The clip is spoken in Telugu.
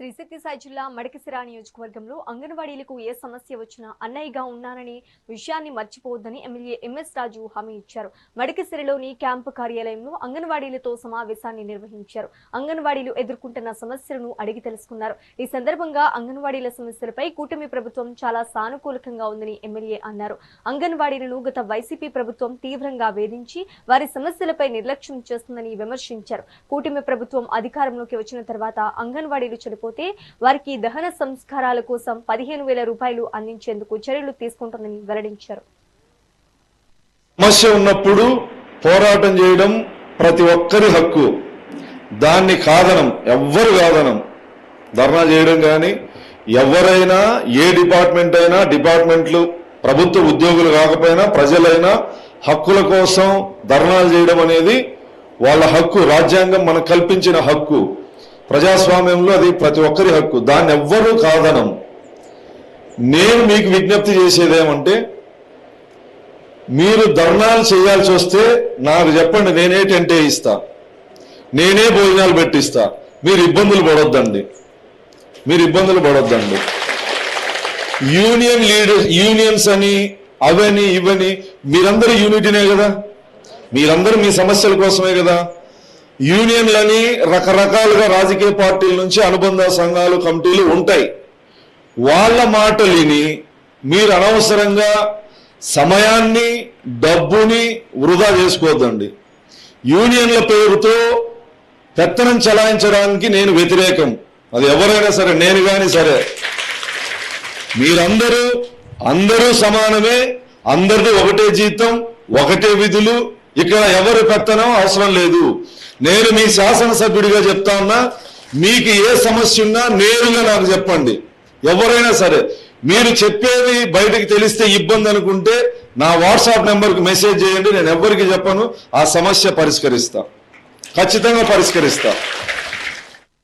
శ్రీ సత్యసాయి జిల్లా మడకశిర నియోజకవర్గంలో అంగన్వాడీలకు ఏ సమస్య వచ్చినా అన్నయ్యగా ఉన్నానని విషయాన్ని మర్చిపోవద్దని ఎమ్మెల్యే ఎంఎస్ రాజు హామీ ఇచ్చారు. మడకశిరలోని క్యాంపు కార్యాలయంలో అంగన్వాడీలతో సమావేశాన్ని నిర్వహించారు. అంగన్వాడీలు ఎదుర్కొంటున్న సమస్యలను అడిగి తెలుసుకున్నారు. ఈ సందర్భంగా అంగన్వాడీల సమస్యలపై కూటమి ప్రభుత్వం చాలా సానుకూలంగా ఉందని ఎమ్మెల్యే అన్నారు. అంగన్వాడీలను గత వైసీపీ ప్రభుత్వం తీవ్రంగా వేధించి వారి సమస్యలపై నిర్లక్ష్యం చేస్తుందని విమర్శించారు. కూటమి ప్రభుత్వం అధికారంలోకి వచ్చిన తర్వాత అంగన్వాడీలు చనిపోతే వారికి దహన సంస్కారాల కోసం 15,000 రూపాయలు అందించేందుకు చర్యలు తీసుకుంటుందని వెల్లడించారు. సమస్య ఉన్నప్పుడు పోరాటం చేయడం ప్రతి ఒక్కరి హక్కు. దాన్ని కాదనం, ఎవ్వరు కాదనం. ధర్నా చేయడం కానీ ఎవరైనా ఏ డిపార్ట్మెంట్ అయినా, డిపార్ట్మెంట్లు ప్రభుత్వ ఉద్యోగులు కాకపోయినా ప్రజలైనా హక్కుల కోసం ధర్నాలు చేయడం అనేది వాళ్ళ హక్కు. రాజ్యాంగం మనకు కల్పించిన హక్కు. ప్రజాస్వామ్యంలో అది ప్రతి ఒక్కరి హక్కు. దాన్ని ఎవ్వరూ కాదనం. నేను మీకు విజ్ఞప్తి చేసేదేమంటే, మీరు ధర్నాలు చేయాల్సి వస్తే నాకు చెప్పండి, నేనే టెంట్ వేయిస్తా, నేనే భోజనాలు పెట్టిస్తా. మీరు ఇబ్బందులు పడొద్దండి. యూనియన్ లీడర్స్, యూనియన్స్ అని అవని ఇవని, మీరందరూ యూనిటీనే కదా, మీరందరూ మీ సమస్యల కోసమే కదా. యూనియన్లని రకరకాలుగా రాజకీయ పార్టీల నుంచి అనుబంధ సంఘాలు, కమిటీలు ఉంటాయి. వాళ్ళ మాటలిని మీరు అనవసరంగా సమయాన్ని, డబ్బుని వృధా చేసుకోవద్దండి. యూనియన్ల పేరుతో పెత్తనం చలాయించడానికి నేను వ్యతిరేకం. అది ఎవరైనా సరే, నేను కానీ సరే. మీరందరూ సమానమే. అందరిది ఒకటే జీతం, ఒకటే విధులు. ఇక్కడ ఎవరి పెత్తనం అవసరం లేదు. నేను మీ శాసనసభ్యుడిగా చెప్తా ఉన్నా, మీకు ఏ సమస్య ఉన్నా నేరుగా నాకు చెప్పండి. ఎవరైనా సరే, మీరు చెప్పేది బయటకు తెలిస్తే ఇబ్బంది అనుకుంటే నా వాట్సాప్ నెంబర్కి మెసేజ్ చేయండి. నేను ఎవరికి చెప్పను, ఆ సమస్య పరిష్కరిస్తా, ఖచ్చితంగా పరిష్కరిస్తా.